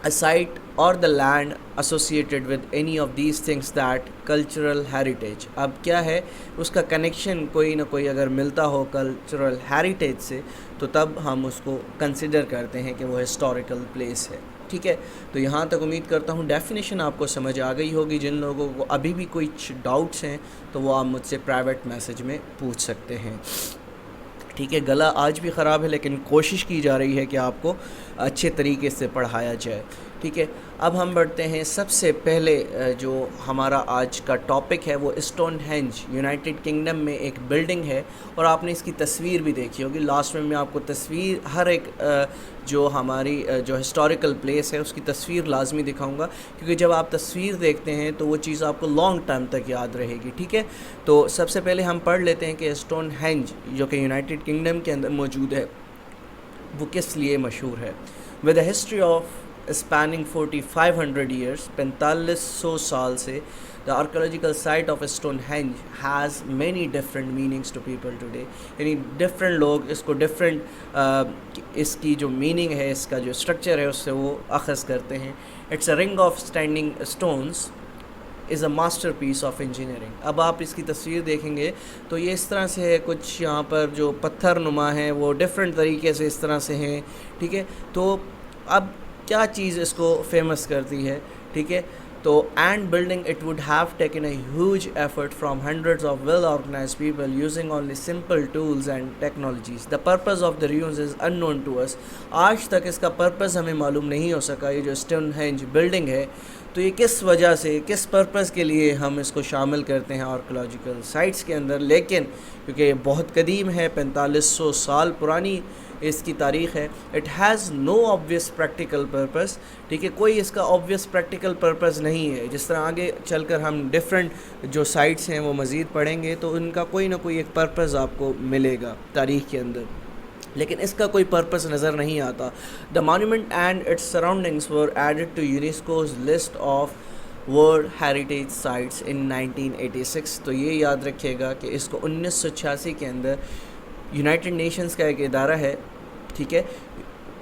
a site or the land associated with any of these things that cultural heritage. اب کیا ہے اس کا connection کوئی نہ کوئی اگر ملتا ہو کلچرل ہیریٹیج سے تو تب ہم اس کو کنسیڈر کرتے ہیں کہ وہ ہسٹوریکل پلیس ہے. ٹھیک ہے، تو یہاں تک امید کرتا ہوں ڈیفینیشن آپ کو سمجھ آ گئی ہوگی. جن لوگوں کو ابھی بھی کوئی ڈاؤٹس ہیں تو وہ آپ مجھ سے پرائیویٹ میسج میں پوچھ سکتے ہیں. ٹھیک ہے، گلا آج بھی خراب ہے لیکن کوشش کی جا رہی ہے کہ آپ کو اچھے طریقے سے پڑھایا جائے. ٹھیک ہے، اب ہم بڑھتے ہیں. سب سے پہلے جو ہمارا آج کا ٹاپک ہے وہ اسٹون ہینج یونائٹڈ کنگڈم میں ایک بلڈنگ ہے، اور آپ نے اس کی تصویر بھی دیکھی ہوگی. لاسٹ میں آپ کو تصویر ہر ایک جو ہماری جو ہسٹوریکل پلیس ہے اس کی تصویر لازمی دکھاؤں گا، کیونکہ جب آپ تصویر دیکھتے ہیں تو وہ چیز آپ کو لانگ ٹائم تک یاد رہے گی. ٹھیک ہے، تو سب سے پہلے ہم پڑھ لیتے ہیں کہ اسٹون ہینج جو کہ یونائٹڈ کنگڈم کے اندر موجود ہے وہ کس لیے مشہور ہے. With a history of spanning 4500 years 4500 سال سے the archaeological site of Stonehenge has many different meanings to people today. یعنی ڈفرینٹ لوگ اس کو ڈفرینٹ اس کی جو میننگ ہے، اس کا جو اسٹرکچر ہے اس سے وہ اخذ کرتے ہیں. It's a ring of standing stones is a masterpiece of engineering. اب آپ اس کی تصویر دیکھیں گے تو یہ اس طرح سے ہے، کچھ یہاں پر جو پتھر نما ہیں وہ ڈفرینٹ طریقے سے اس طرح سے ہیں. ٹھیک ہے، تو اب کیا چیز اس کو فیمس کرتی ہے. ٹھیک ہے، تو and building it would have taken a huge effort from hundreds of well organised people using only simple tools and technologies. The purpose of the ravines is unknown to us. آج تک اس کا purpose ہمیں معلوم نہیں ہو سکا. یہ جو stone ہینج building ہے تو یہ کس وجہ سے، کس پرپز کے لیے ہم اس کو شامل کرتے ہیں آرکیولوجیکل سائٹس کے اندر. لیکن کیونکہ یہ بہت قدیم ہے، 4500 سال پرانی اس کی تاریخ ہے. It has no obvious practical purpose. ٹھیک ہے، کوئی اس کا آبویس پریکٹیکل پرپز نہیں ہے. جس طرح آگے چل کر ہم ڈفرینٹ جو سائٹس ہیں وہ مزید پڑھیں گے تو ان کا کوئی نہ کوئی ایک پرپز آپ کو ملے گا تاریخ کے اندر، لیکن اس کا کوئی پرپز نظر نہیں آتا. The monument and its surroundings were added to UNESCO's list of world heritage sites in 1986. تو یہ یاد رکھیے گا کہ اس کو 1986 کے اندر یونائٹڈ نیشنز کا ایک ادارہ ہے، ٹھیک ہے،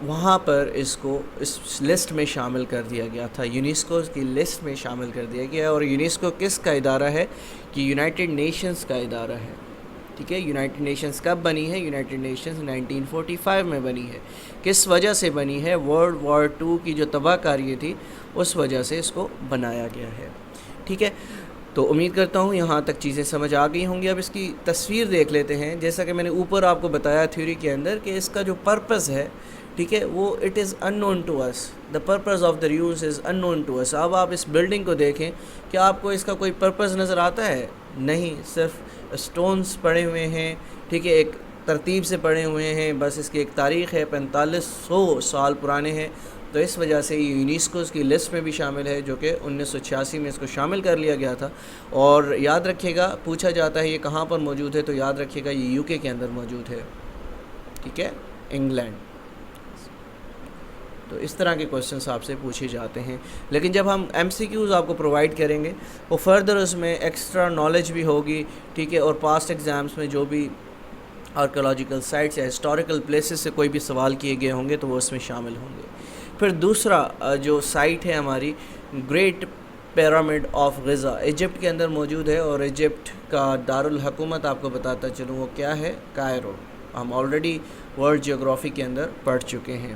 وہاں پر اس کو اس لسٹ میں شامل کر دیا گیا تھا، یونیسکو کی لسٹ میں شامل کر دیا گیا. اور یونیسکو کس کا ادارہ ہے؟ کہ یونائٹڈ نیشنز کا ادارہ ہے. ٹھیک ہے، یونائٹڈ نیشنز کب بنی ہے؟ یونائٹڈ نیشنز 1945 میں بنی ہے. کس وجہ سے بنی ہے؟ ورلڈ وار 2 کی جو تباہ کاری تھی اس وجہ سے اس کو بنایا گیا ہے. ٹھیک ہے، تو امید کرتا ہوں یہاں تک چیزیں سمجھ آ گئی ہوں گی. اب اس کی تصویر دیکھ لیتے ہیں. جیسا کہ میں نے اوپر آپ کو بتایا تھیوری کے اندر کہ اس کا جو پرپز ہے، ٹھیک ہے، وہ it is unknown to us. The purpose of the ravines is unknown to us. اب آپ اس بلڈنگ کو دیکھیں، کیا آپ کو اس کا کوئی پرپز نظر آتا ہے؟ نہیں، صرف اسٹونز پڑے ہوئے ہیں. ٹھیک ہے، ایک ترتیب سے پڑے ہوئے ہیں. بس اس کی ایک تاریخ ہے، 4500 سال پرانے ہیں. تو اس وجہ سے یہ یونیسکوز کی لسٹ میں بھی شامل ہے، جو کہ 1986 میں اس کو شامل کر لیا گیا تھا. اور یاد رکھیے گا، پوچھا جاتا ہے یہ کہاں پر موجود ہے، تو یاد رکھیے گا یہ UK کے اندر موجود ہے. ٹھیک ہے، انگلینڈ. تو اس طرح کے کوشچنس آپ سے پوچھے جاتے ہیں. لیکن جب ہم MCQs آپ کو پرووائڈ کریں گے وہ فردر اس میں ایکسٹرا نالج بھی ہوگی. ٹھیک ہے، اور پاسٹ ایگزامس میں جو بھی آرکیولوجیکل سائٹس یا ہسٹوریکل پلیسز سے کوئی بھی سوال کیے گئے ہوں گے تو وہ اس میں شامل ہوں گے. پھر دوسرا جو سائٹ ہے ہماری، great pyramid of Gaza, Egypt کے اندر موجود ہے. اور ایجپٹ کا دارالحکومت آپ کو بتاتا چلوں وہ کیا ہے؟ کائرو. ہم آلریڈی ورلڈ جیوگرافی کے اندر پڑھ چکے ہیں.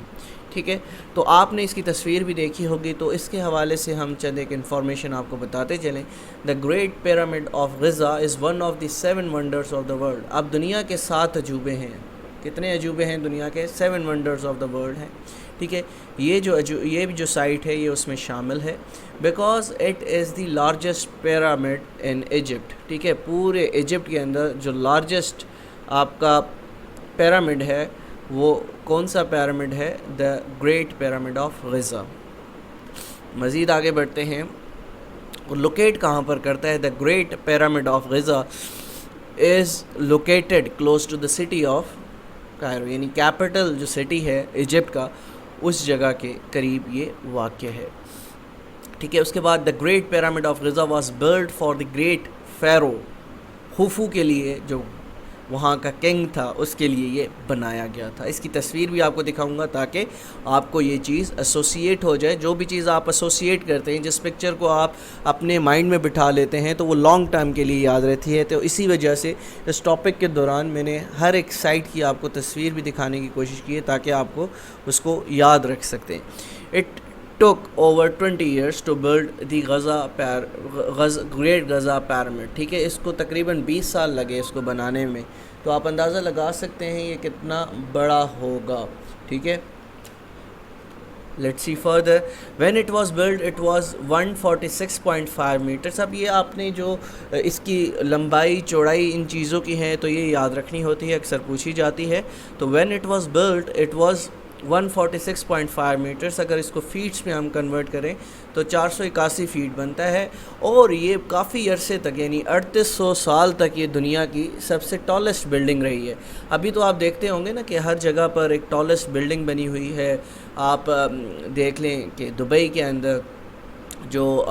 ٹھیک ہے، تو آپ نے اس کی تصویر بھی دیکھی ہوگی. تو اس کے حوالے سے ہم چند ایک انفارمیشن آپ کو بتاتے چلیں. The great pyramid of Giza is one of the 7 wonders of the world. اب دنیا کے 7 عجوبے ہیں. کتنے عجوبے ہیں دنیا کے؟ 7 ونڈرز آف دا ورلڈ ہیں. ٹھیک ہے، یہ جو سائٹ ہے یہ اس میں شامل ہے. Because it is the largest pyramid in Egypt. ٹھیک ہے، پورے ایجپٹ کے اندر جو لارجسٹ آپ کا پیرامڈ ہے وہ کون سا پیرامڈ ہے؟ The great pyramid of Giza. مزید آگے بڑھتے ہیں. لوکیٹ کہاں پر کرتا ہے؟ The great pyramid of Giza is located close to the city of Cairo. یعنی کیپٹل جو سٹی ہے ایجپٹ کا، اس جگہ کے قریب یہ واقع ہے. ٹھیک ہے، اس کے بعد the great pyramid of Giza was build for the great pharaoh. Khufu کے لیے جو وہاں کا کنگ تھا اس کے لیے یہ بنایا گیا تھا. اس کی تصویر بھی آپ کو دکھاؤں گا تاکہ آپ کو یہ چیز ایسوسیٹ ہو جائے. جو بھی چیز آپ ایسوسیٹ کرتے ہیں, جس پکچر کو آپ اپنے مائنڈ میں بٹھا لیتے ہیں تو وہ لانگ ٹائم کے لیے یاد رہتی ہے. تو اسی وجہ سے اس ٹاپک کے دوران میں نے ہر ایک سائٹ کی آپ کو تصویر بھی دکھانے کی کوشش کی ہے تاکہ آپ کو اس کو یاد رکھ سکتے ہیں. It took over 20 years to build the Great Gaza Pyramid. ٹھیک ہے, اس کو تقریباً 20 سال لگے اس کو بنانے میں. تو آپ اندازہ لگا سکتے ہیں یہ کتنا بڑا ہوگا. ٹھیک ہے, let's see further. When it was built it was 146.5 meters. اب یہ آپ نے جو اس کی لمبائی چوڑائی ان چیزوں کی ہیں تو یہ یاد رکھنی ہوتی ہے, اکثر پوچھی جاتی ہے. تو when it was built it was 146.5 metres. اگر اس کو فیٹس میں ہم کنورٹ کریں تو 481 فیٹ بنتا ہے. اور یہ کافی عرصے تک یعنی 3800 سال تک یہ دنیا کی سب سے ٹالسٹ بلڈنگ رہی ہے. ابھی تو آپ دیکھتے ہوں گے نا کہ ہر جگہ پر ایک ٹالسٹ بلڈنگ بنی ہوئی ہے. آپ دیکھ لیں کہ دبئی کے اندر جو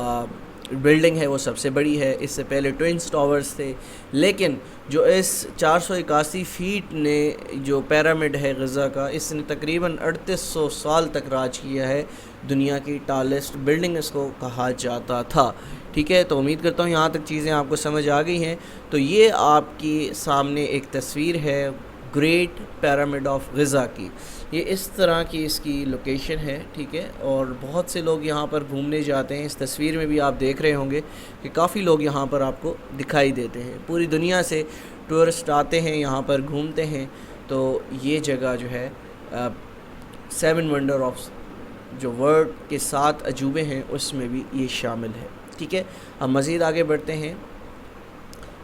بلڈنگ ہے وہ سب سے بڑی ہے. اس سے پہلے ٹوئنس ٹاورز تھے, لیکن جو اس 481 فیٹ نے جو پیرامڈ ہے غزہ کا, اس نے تقریباً 3800 سال تک راج کیا ہے. دنیا کی ٹالسٹ بلڈنگ اس کو کہا جاتا تھا. ٹھیک ہے, تو امید کرتا ہوں یہاں تک چیزیں آپ کو سمجھ آ گئی ہیں. تو یہ آپ کی سامنے ایک تصویر ہے گریٹ پیرامڈ آف غزہ کی. یہ اس طرح کی اس کی لوکیشن ہے. ٹھیک ہے, اور بہت سے لوگ یہاں پر گھومنے جاتے ہیں. اس تصویر میں بھی آپ دیکھ رہے ہوں گے کہ کافی لوگ یہاں پر آپ کو دکھائی دیتے ہیں. پوری دنیا سے ٹورسٹ آتے ہیں یہاں پر گھومتے ہیں. تو یہ جگہ جو ہے 7 ونڈر آف جو ورلڈ کے 7 عجوبے ہیں اس میں بھی یہ شامل ہے. ٹھیک ہے, ہم مزید آگے بڑھتے ہیں.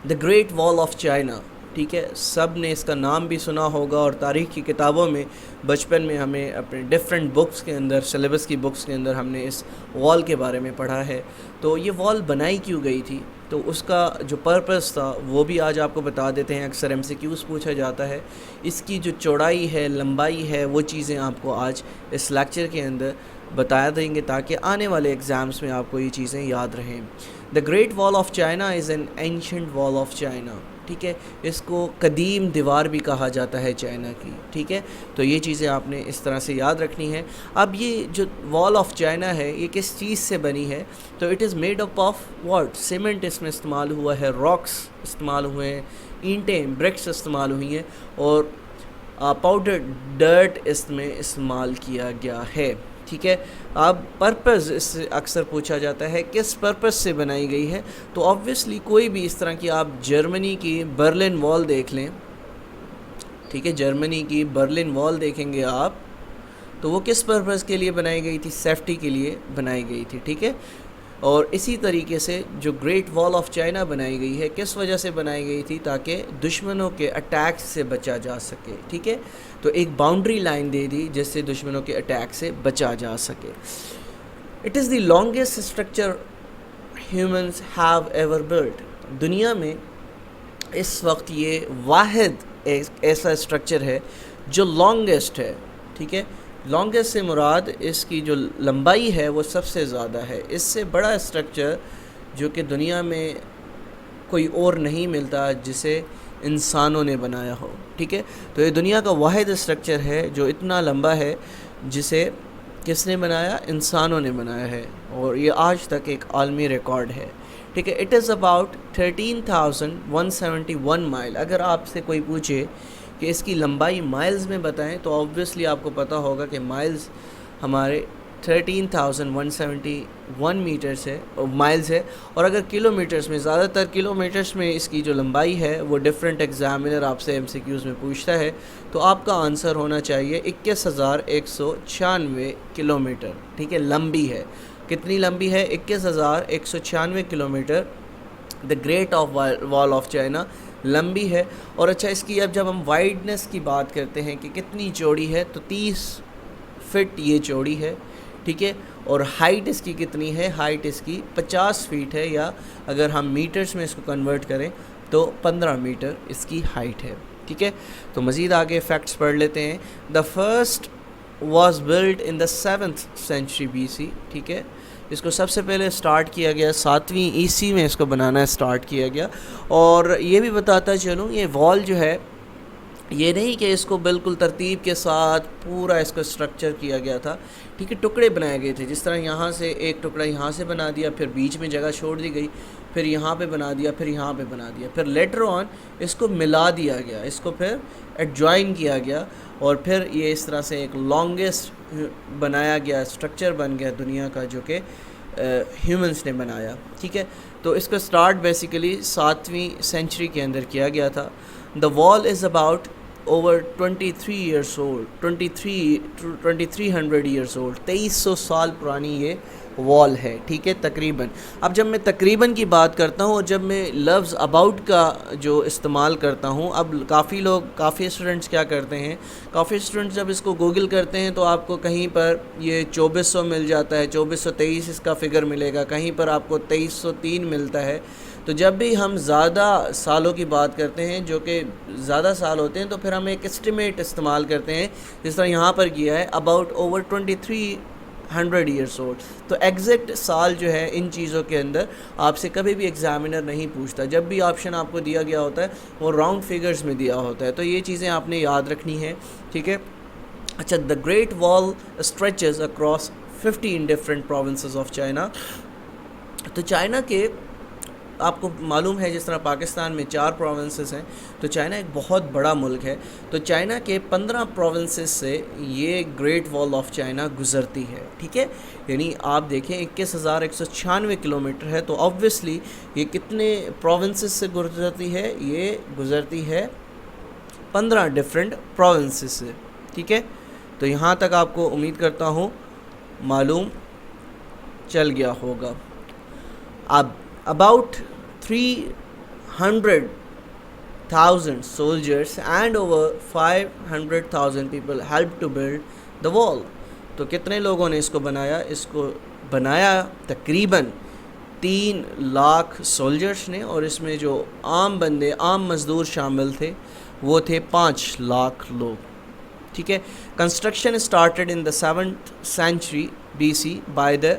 دا گریٹ وال آف چائنا. ٹھیک ہے, سب نے اس کا نام بھی سنا ہوگا اور تاریخ کی کتابوں میں بچپن میں ہمیں اپنے ڈیفرنٹ بکس کے اندر, سلیبس کی بکس کے اندر ہم نے اس وال کے بارے میں پڑھا ہے. تو یہ وال بنائی کیوں گئی تھی, تو اس کا جو پرپس تھا وہ بھی آج آپ کو بتا دیتے ہیں. اکثر MCQs پوچھا جاتا ہے. اس کی جو چوڑائی ہے, لمبائی ہے, وہ چیزیں آپ کو آج اس لیکچر کے اندر بتا دیں گے تاکہ آنے والے ایگزامس میں آپ کو یہ چیزیں یاد رہیں. دا great wall of China is an ancient وال آف چائنا. ٹھیک ہے, اس کو قدیم دیوار بھی کہا جاتا ہے چائنا کی. ٹھیک ہے, تو یہ چیزیں آپ نے اس طرح سے یاد رکھنی ہے. اب یہ جو وال آف چائنا ہے یہ کس چیز سے بنی ہے, تو it is made up of what, cement اس میں استعمال ہوا ہے, راکس استعمال ہوئے ہیں, اینٹیں برکس استعمال ہوئی ہیں, اور پاؤڈر ڈرٹ اس میں استعمال کیا گیا ہے. ٹھیک ہے, اب پرپز اس سے اکثر پوچھا جاتا ہے کس پرپز سے بنائی گئی ہے. تو آبویسلی کوئی بھی اس طرح کی آپ جرمنی کی برلن وال دیکھ لیں. ٹھیک ہے, جرمنی کی برلن وال دیکھیں گے آپ تو وہ کس پرپز کے لیے بنائی گئی تھی, سیفٹی کے لیے بنائی گئی تھی. ٹھیک ہے, اور اسی طریقے سے جو گریٹ وال آف چائنا بنائی گئی ہے کس وجہ سے بنائی گئی تھی, تاکہ دشمنوں کے اٹیک سے بچا جا سکے. ٹھیک ہے, تو ایک باؤنڈری لائن دے دی جس سے دشمنوں کے اٹیک سے بچا جا سکے. It is the longest structure humans have ever built. دنیا میں اس وقت یہ واحد ایسا اسٹرکچر ہے جو لانگیسٹ ہے. ٹھیک ہے, لانگیسٹ سے مراد اس کی جو لمبائی ہے وہ سب سے زیادہ ہے. اس سے بڑا اسٹرکچر جو کہ دنیا میں کوئی اور نہیں ملتا جسے انسانوں نے بنایا ہو. ٹھیک ہے, تو یہ دنیا کا واحد اسٹرکچر ہے جو اتنا لمبا ہے جسے کس نے بنایا, انسانوں نے بنایا ہے, اور یہ آج تک ایک عالمی ریکارڈ ہے. ٹھیک ہے, اٹ از اباؤٹ 13,171 مائل. اگر آپ سے کوئی پوچھے کہ اس کی لمبائی مائلز میں بتائیں تو آبویسلی آپ کو پتہ ہوگا کہ مائلز ہمارے 13,171 میٹرز ہے, مائلز ہے. اور اگر کلو میٹرز میں, زیادہ تر کلو میٹرز میں اس کی جو لمبائی ہے وہ ڈیفرنٹ ایگزامنر آپ سے MCQs میں پوچھتا ہے, تو آپ کا آنسر ہونا چاہیے 21,196 کلو میٹر. ٹھیک ہے, لمبی ہے. کتنی لمبی ہے, 21,196 کلو میٹر. دا گریٹ آف وال آف چائنا لمبی ہے. اور اچھا, اس کی اب جب ہم وائڈنس کی بات کرتے ہیں کہ کتنی چوڑی ہے, تو 30 فٹ یہ چوڑی ہے. ٹھیک ہے, اور ہائٹ اس کی کتنی ہے, ہائٹ اس کی 50 فیٹ ہے, یا اگر ہم میٹرز میں اس کو کنورٹ کریں تو 15 میٹر اس کی ہائٹ ہے. ٹھیک ہے, تو مزید آگے فیکٹس پڑھ لیتے ہیں. The first was blood in the 7th century BC. ٹھیک ہے, اس کو سب سے پہلے سٹارٹ کیا گیا 7ویں عیسوی میں اس کو بنانا سٹارٹ کیا گیا. اور یہ بھی بتاتا چلوں یہ وال جو ہے یہ نہیں کہ اس کو بالکل ترتیب کے ساتھ پورا اس کو اسٹرکچر کیا گیا تھا, ٹھیک ہے, ٹکڑے بنائے گئے تھے. جس طرح یہاں سے ایک ٹکڑا یہاں سے بنا دیا, پھر بیچ میں جگہ چھوڑ دی گئی, پھر یہاں پہ بنا دیا, پھر یہاں پہ بنا دیا, پھر لیٹر آن اس کو ملا دیا گیا, اس کو پھر ایڈجوائن کیا گیا, اور پھر یہ اس طرح سے ایک لانگسٹ بنایا گیا اسٹرکچر بن گیا دنیا کا, جو کہ ہیومنس نے بنایا, ٹھیک ہے. تو اس کا سٹارٹ بیسیکلی 7ویں سینچری کے اندر کیا گیا تھا. دا وال is about over 23 years old, 2300 years old, 2300 سال پرانی یہ وال ہے, ٹھیک ہے, تقریباً. اب جب میں تقریباً کی بات کرتا ہوں اور جب میں لفظ اباؤٹ کا جو استعمال کرتا ہوں, اب کافی اسٹوڈنٹس کیا کرتے ہیں, کافی اسٹوڈنٹس جب اس کو گوگل کرتے ہیں تو آپ کو کہیں پر یہ 2400 مل جاتا ہے, 2423 اس کا فگر ملے گا, کہیں پر آپ کو 2303 ملتا ہے. تو جب بھی ہم زیادہ سالوں کی بات کرتے ہیں, جو کہ زیادہ سال ہوتے ہیں, تو پھر ہم ایک اسٹیمیٹ استعمال کرتے ہیں, جس طرح یہاں پر کیا ہے اباؤٹ اوور 2300 years old. تو ایگزیکٹ سال جو ہے ان چیزوں کے اندر آپ سے کبھی بھی ایگزامینر نہیں پوچھتا. جب بھی آپشن آپ کو دیا گیا ہوتا ہے وہ راؤنڈ فگرز میں دیا ہوتا ہے, تو یہ چیزیں آپ نے یاد رکھنی ہے, ٹھیک ہے. اچھا, دا گریٹ وال stretches across 15 different provinces of China. تو چائنا کے آپ کو معلوم ہے جس طرح پاکستان میں 4 پروونسز ہیں, تو چائنا ایک بہت بڑا ملک ہے. تو چائنا کے 15 پروونسز سے یہ گریٹ وال آف چائنا گزرتی ہے, ٹھیک ہے. یعنی آپ دیکھیں 21,196 کلومیٹر ہے, تو آبویسلی یہ کتنے پروونسز سے گزرتی ہے, یہ گزرتی ہے 15 ڈفرینٹ پروونسز سے, ٹھیک ہے. تو یہاں تک آپ کو امید کرتا ہوں معلوم چل گیا ہوگا. اب about 300,000 soldiers and over 500,000 people helped to build the wall. تو کتنے لوگوں نے اس کو بنایا؟ اس کو بنایا تقریباً 3 لاکھ سولجرز نے, اور اس میں جو عام بندے عام مزدور شامل تھے وہ تھے 5 لاکھ لوگ, ٹھیک ہے. Construction started in the 7th century BC by the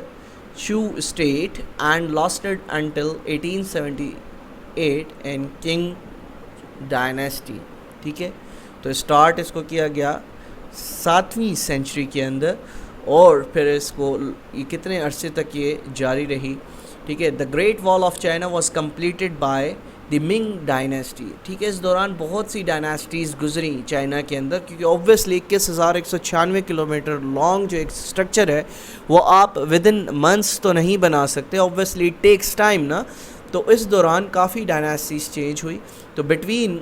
Chu state and lasted until 1878 in Qing dynasty, ٹھیک ہے. تو اسٹارٹ اس کو کیا گیا 7ویں سینچری کے اندر, اور پھر اس کو یہ کتنے عرصے تک یہ جاری رہی, ٹھیک ہے. The great wall of China was completed by the منگ ڈائنیسٹی, ٹھیک ہے. اس دوران بہت سی ڈائنیسٹیز گزریں چائنا کے اندر, کیونکہ اوبویسلی 21,196 کلومیٹر لانگ جو ایک اسٹرکچر ہے وہ آپ ود ان منتھس تو نہیں بنا سکتے, اوبویسلی اٹ ٹیکس ٹائم نا. تو اس دوران کافی ڈائنیسٹیز چینج ہوئی. تو بٹوین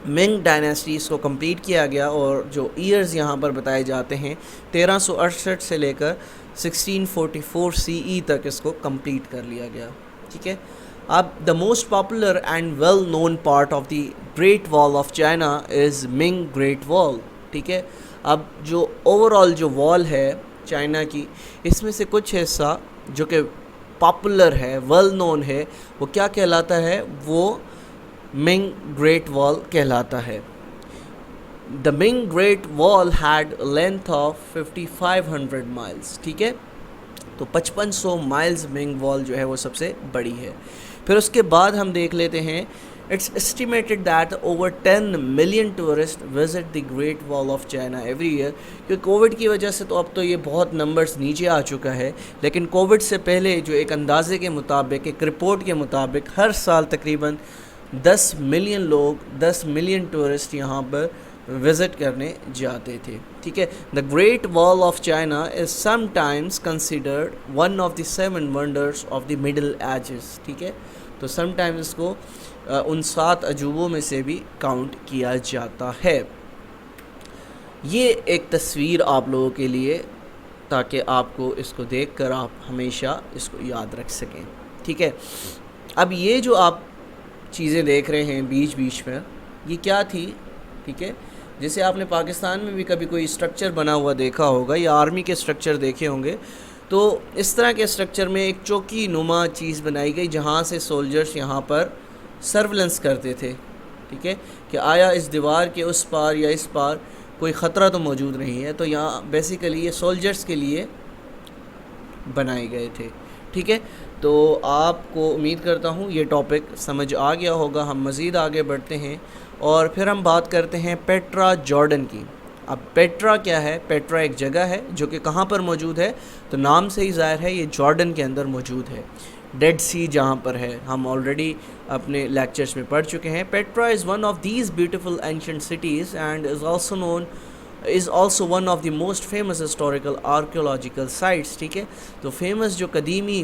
منگ ڈائنیسٹیز کو کمپلیٹ کیا گیا, اور جو ایئرز یہاں پر بتائے جاتے ہیں 1368 سے لے کر 1644 CE تک اس کو کمپلیٹ کر لیا گیا, ٹھیک ہے. اب the most popular and well known part of the great wall of China is Ming great وال, ٹھیک ہے. اب جو اوور آل جو وال ہے چائنا کی, اس میں سے کچھ حصہ جو کہ پاپولر ہے, ویل نون ہے, وہ کیا کہلاتا ہے, وہ منگ گریٹ وال کہلاتا ہے. دا منگ گریٹ وال ہیڈ لینتھ آف 5500 miles, ٹھیک ہے. تو 5500 مائلز منگ وال جو ہے وہ سب سے بڑی ہے. پھر اس کے بعد ہم دیکھ لیتے ہیں, it's estimated that over 10 million tourist visit the great wall of China every year. کیونکہ کووڈ کی وجہ سے تو اب تو یہ بہت نمبرز نیچے آ چکا ہے, لیکن کووڈ سے پہلے جو ایک اندازے کے مطابق, ایک رپورٹ کے مطابق, ہر سال تقریباً 10 ملین لوگ, 10 ملین ٹورسٹ یہاں پر وزٹ کرنے جاتے تھے, ٹھیک ہے. The great wall of China is sometimes considered one of the 7 wonders of the middle ages, ٹھیک ہے. تو سم ٹائمز اس کو ان 7 عجوبوں میں سے بھی کاؤنٹ کیا جاتا ہے. یہ ایک تصویر آپ لوگوں کے لیے, تاکہ آپ کو اس کو دیکھ کر آپ ہمیشہ اس کو یاد رکھ سکیں, ٹھیک ہے. اب یہ جو آپ چیزیں دیکھ رہے ہیں بیچ بیچ میں, یہ کیا تھی, ٹھیک ہے. جیسے آپ نے پاکستان میں بھی کبھی کوئی اسٹرکچر بنا ہوا دیکھا ہوگا, یا آرمی کے اسٹرکچر دیکھے ہوں گے, تو اس طرح کے اسٹرکچر میں ایک چوکی نما چیز بنائی گئی جہاں سے سولجرز یہاں پر سرولنس کرتے تھے, ٹھیک ہے, کہ آیا اس دیوار کے اس پار یا اس پار کوئی خطرہ تو موجود نہیں ہے. تو یہاں بیسیکلی یہ سولجرز کے لیے بنائے گئے تھے. ٹھیک ہے, تو آپ کو امید کرتا ہوں یہ ٹاپک سمجھ آ گیا ہوگا. ہم مزید آگے بڑھتے ہیں اور پھر ہم بات کرتے ہیں پیٹرا جارڈن کی. اب پیٹرا کیا ہے؟ پیٹرا ایک جگہ ہے جو کہ کہاں پر موجود ہے؟ تو نام سے ہی ظاہر ہے یہ جارڈن کے اندر موجود ہے, ڈیڈ سی جہاں پر ہے. ہم آلریڈی اپنے لیکچرز میں پڑھ چکے ہیں. Petra is one of these beautiful ancient cities and is also one of the most famous historical archaeological sites. ٹھیک ہے, تو فیمس جو قدیمی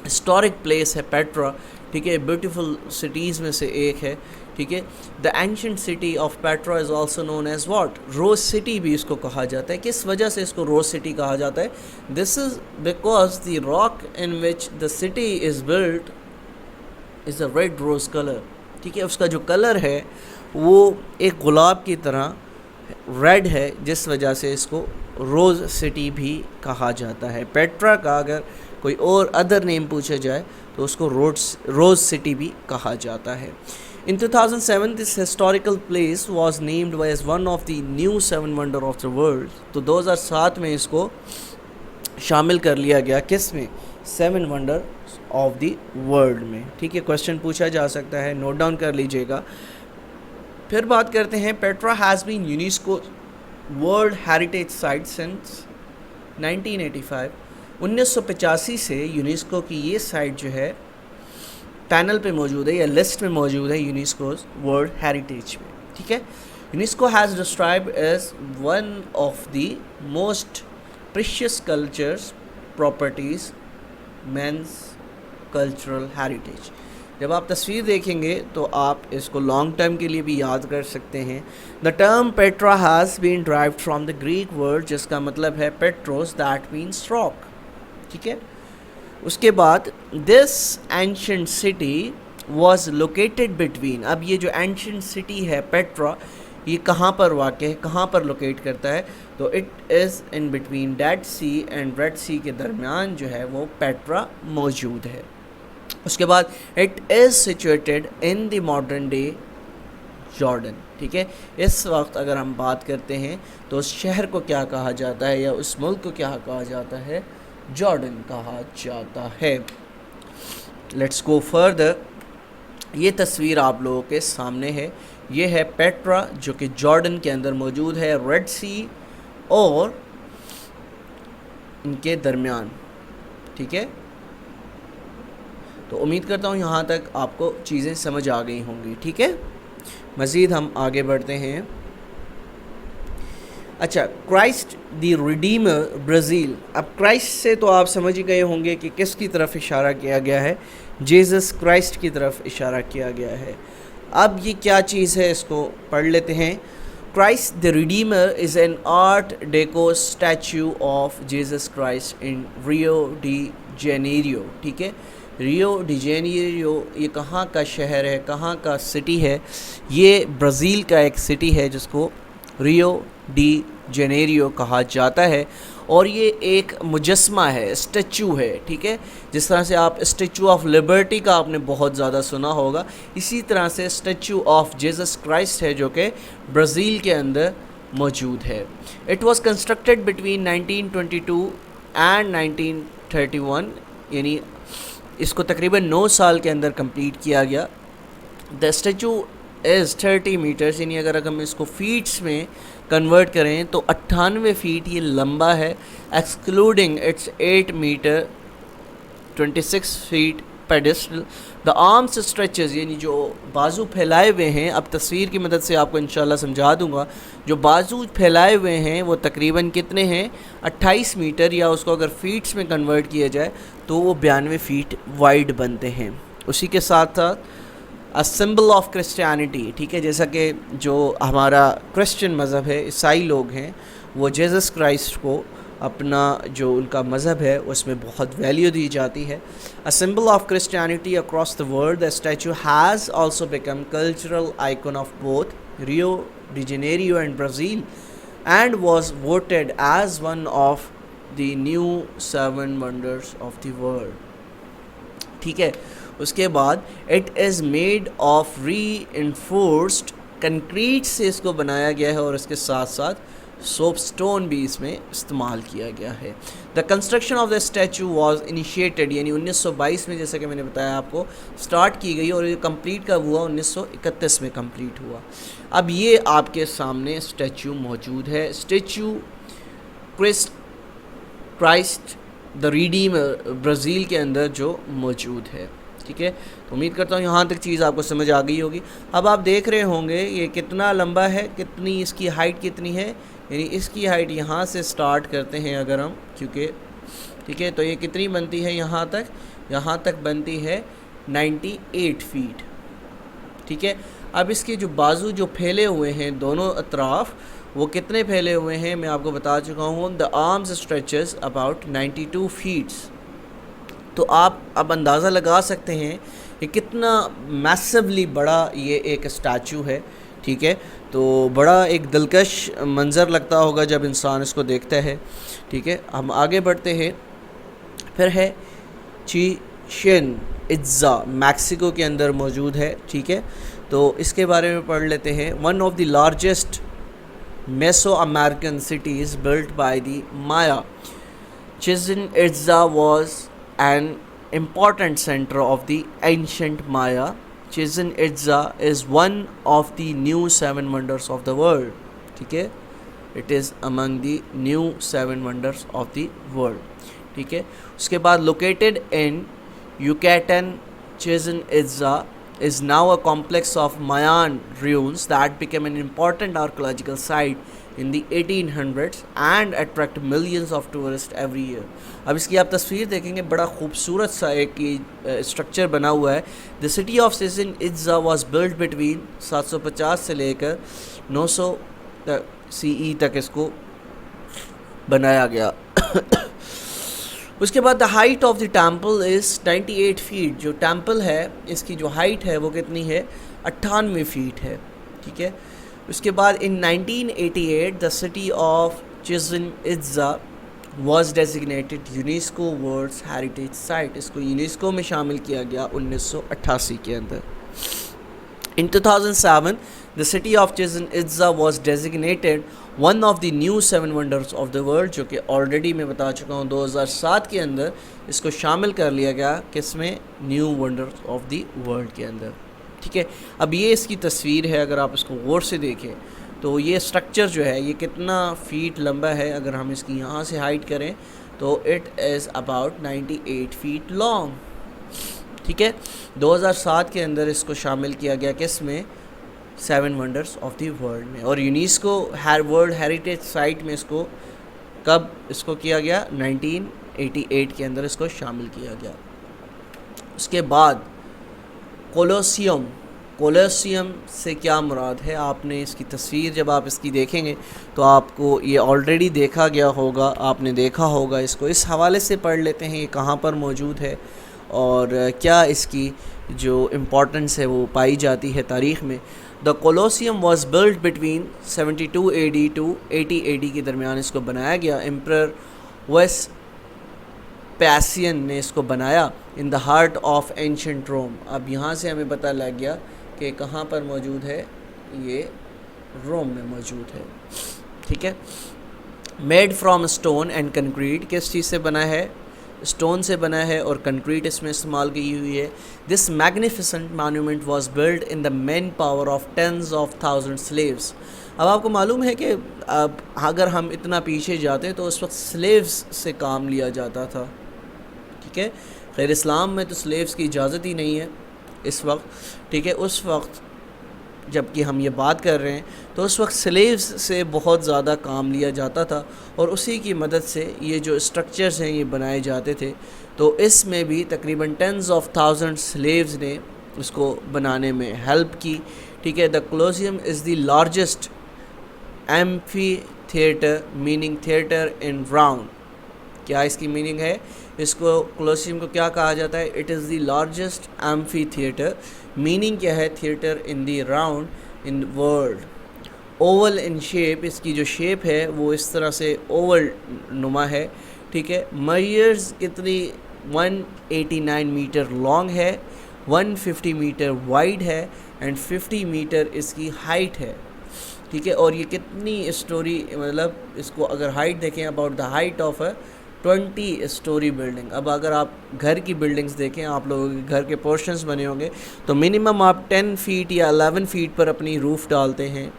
ہسٹورک پلیس ہے پیٹرا, ٹھیک ہے, بیوٹیفل سٹیز میں سے ایک ہے. ٹھیک ہے, the ancient city of Petra is also known as what? Rose city بھی اس کو کہا جاتا ہے. کس وجہ سے اس کو روز سٹی کہا جاتا ہے؟ This is because the rock in which the city is built is a red rose colour. ٹھیک ہے, اس کا جو کلر ہے وہ ایک گلاب کی طرح ریڈ ہے, جس وجہ سے اس کو روز سٹی بھی کہا جاتا ہے. پیٹرا کا اگر کوئی اور ادر نیم پوچھا جائے تو اس کو روز سٹی بھی کہا جاتا ہے. In 2007 this historical place was named as one of the new seven wonder of the world. تو 2007 میں اس کو شامل کر لیا گیا کس میں؟ Seven wonder of the world میں. ٹھیک ہے, کوشچن پوچھا جا سکتا ہے, نوٹ ڈاؤن کر لیجئے گا. پھر بات کرتے ہیں Petra has been UNESCO world heritage site since 1985. 1985 سے یونیسکو کی یہ سائٹ جو ہے پینل پہ موجود ہے یا لسٹ میں موجود ہے یونیسکوز ورلڈ ہیریٹیج میں. ٹھیک ہے, UNESCO has described as one of the most precious cultures properties means cultural heritage. جب آپ تصویر دیکھیں گے تو آپ اس کو لانگ ٹرم کے لیے بھی یاد کر سکتے ہیں. The term Petra has been derived from the Greek word, جس کا مطلب ہے پیٹروس, دیٹ مینس راک. ٹھیک ہے, اس کے بعد this ancient city was located between. اب یہ جو اینشنٹ سٹی ہے پیٹرا, یہ کہاں پر واقع ہے, کہاں پر لوکیٹ کرتا ہے؟ تو it is in between Dead Sea and Red Sea کے درمیان جو ہے وہ پیٹرا موجود ہے. اس کے بعد it is situated in the modern day Jordan. ٹھیک ہے, اس وقت اگر ہم بات کرتے ہیں تو اس شہر کو کیا کہا جاتا ہے یا اس ملک کو کیا کہا جاتا ہے؟ جارڈن کہا جاتا ہے. Let's go further. یہ تصویر آپ لوگوں کے سامنے ہے, یہ ہے پیٹرا جو کہ جارڈن کے اندر موجود ہے, ریڈ سی اور ان کے درمیان. ٹھیک ہے, تو امید کرتا ہوں یہاں تک آپ کو چیزیں سمجھ آ گئی ہوں گی. ٹھیک ہے, مزید ہم آگے بڑھتے ہیں. اچھا, کرائسٹ دی ریڈیمر برازیل. اب کرائسٹ سے تو آپ سمجھ ہی گئے ہوں گے کہ کس کی طرف اشارہ کیا گیا ہے؟ جیزس کرائسٹ کی طرف اشارہ کیا گیا ہے. اب یہ کیا چیز ہے اس کو پڑھ لیتے ہیں. Christ the Redeemer is an art deco statue of Jesus Christ in Rio de Janeiro. ٹھیک ہے, ریو ڈی جینیریو یہ کہاں کا شہر ہے, کہاں کا سٹی ہے؟ یہ برازیل کا ایک سٹی ہے جس کو ریو ڈی جینیریو کہا جاتا ہے, اور یہ ایک مجسمہ ہے, اسٹیچو ہے. ٹھیک ہے, جس طرح سے آپ اسٹیچو آف لبرٹی کا آپ نے بہت زیادہ سنا ہوگا, اسی طرح سے اسٹیچو آف جیزس کرائسٹ ہے جو کہ برازیل کے اندر موجود ہے. It was constructed between 1922 and 1931, یعنی اس کو تقریباً 9 سال کے اندر کمپلیٹ کیا گیا. دا اسٹیچو از 30 میٹرز, یعنی اگر ہم اس کو فیٹس میں کنورٹ کریں تو 98 فیٹ یہ لمبا ہے, excluding its 8 metre 26 feet pedestal. The arms stretches, یعنی جو بازو پھیلائے ہوئے ہیں, اب تصویر کی مدد سے آپ کو انشاءاللہ سمجھا دوں گا, جو بازو پھیلائے ہوئے ہیں وہ تقریباً کتنے ہیں؟ 28 میٹر, یا اس کو اگر فیٹس میں کنورٹ کیا جائے تو وہ 92 فیٹ وائڈ بنتے ہیں. اسی کے ساتھ ساتھ سمبل آف کرسچینٹی. ٹھیک ہے, جیسا کہ جو ہمارا کرسچن مذہب ہے, عیسائی لوگ ہیں, وہ جیزس کرائسٹ کو اپنا جو ان کا مذہب ہے اس میں بہت ویلیو دی جاتی ہے. A symbol of Christianity across the world, the statue has also become cultural icon of both Rio de Janeiro and Brazil, and was voted as one of the new 7 wonders of the world. ٹھیک ہے, اس کے بعد it is made of reinforced concrete سے اس کو بنایا گیا ہے, اور اس کے ساتھ ساتھ سوپ سٹون بھی اس میں استعمال کیا گیا ہے. The construction of the statute was initiated یعنی 1922 میں جیسا کہ میں نے بتایا آپ کو سٹارٹ کی گئی اور یہ کمپلیٹ کب ہوا 1931 میں کمپلیٹ ہوا. اب یہ آپ کے سامنے اسٹیچو موجود ہے. اسٹیچو کرائسٹ دا ریڈیمر برازیل کے اندر جو موجود ہے. ٹھیک ہے, تو امید کرتا ہوں یہاں تک چیز آپ کو سمجھ آ گئی ہوگی. اب آپ دیکھ رہے ہوں گے یہ کتنا لمبا ہے, کتنی اس کی ہائٹ کتنی ہے, یعنی اس کی ہائٹ یہاں سے سٹارٹ کرتے ہیں اگر ہم, کیونکہ ٹھیک ہے, تو یہ کتنی بنتی ہے یہاں تک بنتی ہے 98 فیٹ. ٹھیک ہے, اب اس کے جو بازو جو پھیلے ہوئے ہیں دونوں اطراف وہ کتنے پھیلے ہوئے ہیں میں آپ کو بتا چکا ہوں. دا آرمز اسٹریچز اباؤٹ 92 فیٹس. تو آپ اب اندازہ لگا سکتے ہیں کہ کتنا میسولی بڑا یہ ایک اسٹیچو ہے. ٹھیک ہے, تو بڑا ایک دلکش منظر لگتا ہوگا جب انسان اس کو دیکھتا ہے. ٹھیک ہے, ہم آگے بڑھتے ہیں. پھر ہے چیچن اٹزا, میکسیکو کے اندر موجود ہے. ٹھیک ہے, تو اس کے بارے میں پڑھ لیتے ہیں. One of the largest Mesoamerican cities built by the Maya, Chichen Itza was an important center of the ancient Maya. Chichen Itza is one of the new 7 wonders of the world. ٹھیک ہے, it is among the new 7 wonders of the world. ٹھیک ہے, اس کے بعد located in Yucatan, Chichen Itza is now a complex of Mayan ruins that became an important archaeological site in the 1800s and attract millions of tourists every year. اب اس کی آپ تصویر دیکھیں گے, بڑا خوبصورت سا ایک اسٹرکچر بنا ہوا ہے. The city of Chichen Itza was built between 750 سے لے کر 900 CE تک اس کو بنایا گیا. اس کے بعد the height of the temple is 98 feet. جو ٹیمپل ہے اس کی جو ہائٹ ہے وہ کتنی ہے 98 فیٹ ہے. ٹھیک ہے, اس کے بعد in 1988 the city of Chichen Itza was designated UNESCO World Heritage Site. اس کو یونیسکو میں شامل کیا گیا 1988 کے اندر. In 2007 the city of Chichen Itza was designated one of the new 7 wonders of the world, جو کہ آلریڈی میں بتا چکا ہوں 2007 کے اندر اس کو شامل کر لیا گیا کس میں, new wonders of the world کے اندر. ٹھیک ہے, اب یہ اس کی تصویر ہے, اگر آپ اس کو غور سے دیکھیں تو یہ اسٹرکچر جو ہے یہ کتنا فیٹ لمبا ہے. اگر ہم اس کی یہاں سے ہائٹ کریں تو it is about 98 feet long. ٹھیک ہے, 2007 کے اندر اس کو شامل کیا گیا کس میں, 7 ونڈرز آف دی ورلڈ میں. اور یونیسکو ورلڈ ہیریٹیج سائٹ میں اس کو کب اس کو کیا گیا 1988 کے اندر اس کو شامل کیا گیا. اس کے بعد کولوسیم سے کیا مراد ہے, آپ نے اس کی تصویر جب آپ اس کی دیکھیں گے تو آپ کو یہ آلریڈی دیکھا گیا ہوگا, آپ نے دیکھا ہوگا اس کو. اس حوالے سے پڑھ لیتے ہیں یہ کہاں پر موجود ہے اور کیا اس کی جو امپورٹنس ہے وہ پائی جاتی ہے تاریخ میں. The Colosseum was build between 72 AD to 80 AD کے درمیان اس کو بنایا گیا. امپرر ویسپیشین نے اس کو بنایا ان دا ہارٹ آف اینشنٹ روم. اب یہاں سے ہمیں پتہ لگ گیا کہ کہاں پر موجود ہے, یہ روم میں موجود ہے. ٹھیک ہے, made from stone and concrete, کس چیز سے بنا ہے, اسٹون سے بنا ہے اور کنکریٹ اس میں استعمال کی ہوئی ہے. This magnificent monument was blood in the manpower of tens of thousand slaves. اب آپ کو معلوم ہے کہ اب اگر ہم اتنا پیچھے جاتے تو اس وقت سلیوز سے کام لیا جاتا تھا. ٹھیک ہے, خیر اسلام میں تو سلیوز کی اجازت ہی نہیں ہے اس وقت. ٹھیک ہے, اس وقت جب کہ ہم یہ بات کر رہے ہیں تو اس وقت سلیوز سے بہت زیادہ کام لیا جاتا تھا اور اسی کی مدد سے یہ جو اسٹرکچرز ہیں یہ بنائے جاتے تھے. تو اس میں بھی تقریباً ٹینز آف تھاؤزنڈ سلیوز نے اس کو بنانے میں ہیلپ کی. ٹھیک ہے, the Colosseum is the largest amphitheatre meaning theatre in round. کیا اس کی میننگ ہے, اس کو کولوسیم کو کیا کہا جاتا ہے, it is the largest amphitheatre. Meaning کیا ہے, theatre in the round in world. Oval in shape, اس کی جو شیپ ہے وہ اس طرح سے اوول نما ہے. ٹھیک ہے, میئرز کتنی 189 میٹر لانگ ہے, 150 میٹر وائڈ ہے اینڈ 50 میٹر اس کی ہائٹ ہے. ٹھیک ہے. اور یہ کتنی اسٹوری, مطلب اس کو اگر ہائٹ دیکھیں, about the height of a 20 story building. اب اگر آپ گھر کی بلڈنگز دیکھیں, آپ لوگوں کے گھر کے پورشنز بنے ہوں گے, تو منیمم آپ 10 فیٹ یا 11 فیٹ پر اپنی روف ڈالتے ہیں.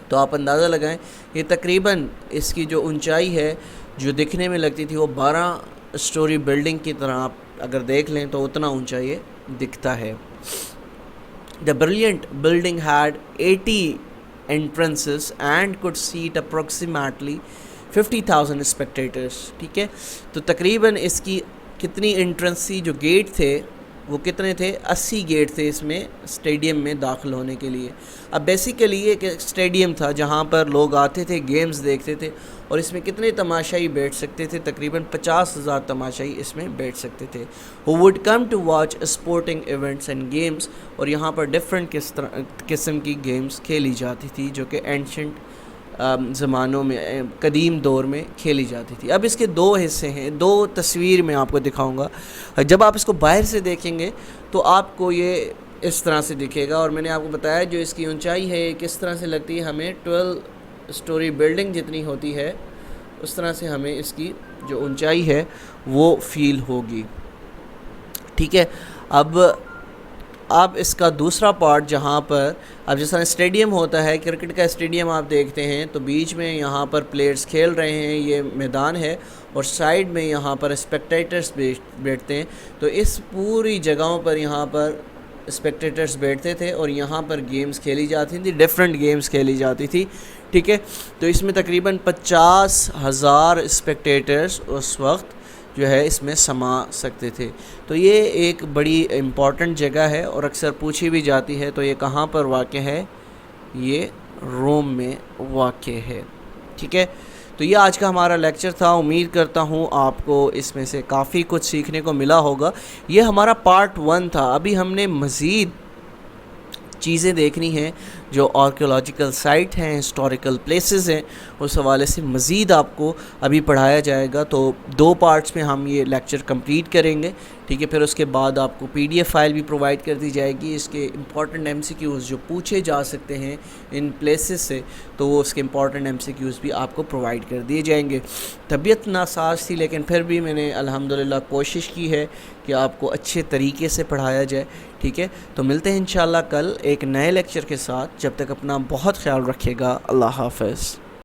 تو آپ اندازہ لگائیں, یہ تقریباً اس کی جو اونچائی ہے جو دکھنے میں لگتی تھی وہ 12 اسٹوری بلڈنگ کی طرح آپ اگر دیکھ لیں تو اتنا اونچا یہ دکھتا ہے. The brilliant building had 80 entrances and could seat approximately 50,000 spectators. ٹھیک ہے, تو تقریباً اس کی کتنی انٹرنس تھی, جو گیٹ تھے وہ کتنے تھے, 80 گیٹ تھے اس میں اسٹیڈیم میں داخل ہونے کے لیے. اب بیسیکلی یہ ایک اسٹیڈیم تھا جہاں پر لوگ آتے تھے, گیمز دیکھتے تھے, اور اس میں کتنے تماشائی بیٹھ سکتے تھے, تقریباً 50,000 تماشائی اس میں بیٹھ سکتے تھے. who would come to watch sporting events and games, اور یہاں پر ڈفرینٹ قسم کی گیمز کھیلی جاتی تھی جو کہ اینشنٹ زمانوں میں, قدیم دور میں کھیلی جاتی تھی. اب اس کے 2 حصے ہیں, 2 تصویر میں آپ کو دکھاؤں گا. جب آپ اس کو باہر سے دیکھیں گے تو آپ کو یہ اس طرح سے دکھے گا, اور میں نے آپ کو بتایا جو اس کی اونچائی ہے کس طرح سے لگتی ہے, ہمیں 12 اسٹوری بلڈنگ جتنی ہوتی ہے اس طرح سے ہمیں اس کی جو اونچائی ہے وہ فیل ہوگی. ٹھیک ہے, اب اس کا دوسرا پارٹ جہاں پر اب جس طرح اسٹیڈیم ہوتا ہے, کرکٹ کا اسٹیڈیم آپ دیکھتے ہیں تو بیچ میں یہاں پر پلیئرز کھیل رہے ہیں, یہ میدان ہے, اور سائیڈ میں یہاں پر اسپیکٹیٹرز بیٹھتے ہیں. تو اس پوری جگہوں پر یہاں پر اسپیکٹیٹرز بیٹھتے تھے اور یہاں پر گیمز کھیلی جاتی تھی, ڈیفرنٹ گیمز کھیلی جاتی تھی. ٹھیک ہے, تو اس میں تقریباً 50,000 اسپیکٹیٹرز اس وقت جو ہے اس میں سما سکتے تھے. تو یہ ایک بڑی امپورٹنٹ جگہ ہے اور اکثر پوچھی بھی جاتی ہے. تو یہ کہاں پر واقع ہے, یہ روم میں واقع ہے. ٹھیک ہے, تو یہ آج کا ہمارا لیکچر تھا. امید کرتا ہوں آپ کو اس میں سے کافی کچھ سیکھنے کو ملا ہوگا. یہ ہمارا پارٹ 1 تھا. ابھی ہم نے مزید چیزیں دیکھنی ہیں جو آرکیولوجیکل سائٹ ہیں, ہسٹوریکل پلیسز ہیں, اس حوالے سے مزید آپ کو ابھی پڑھایا جائے گا. تو 2 پارٹس میں ہم یہ لیکچر کمپلیٹ کریں گے. ٹھیک ہے, پھر اس کے بعد آپ کو PDF فائل بھی پرووائڈ کر دی جائے گی. اس کے امپورٹنٹ MCQs جو پوچھے جا سکتے ہیں ان پلیسز سے, تو وہ اس کے امپورٹنٹ MCQs بھی آپ کو پرووائڈ کر دیے جائیں گے. طبیعت ناساز تھی لیکن پھر بھی میں نے الحمدللہ کوشش کی ہے کہ آپ کو اچھے طریقے سے پڑھایا جائے. ٹھیک ہے, تو ملتے ہیں انشاءاللہ کل ایک نئے لیکچر کے ساتھ. جب تک اپنا بہت خیال رکھیے گا. اللہ حافظ.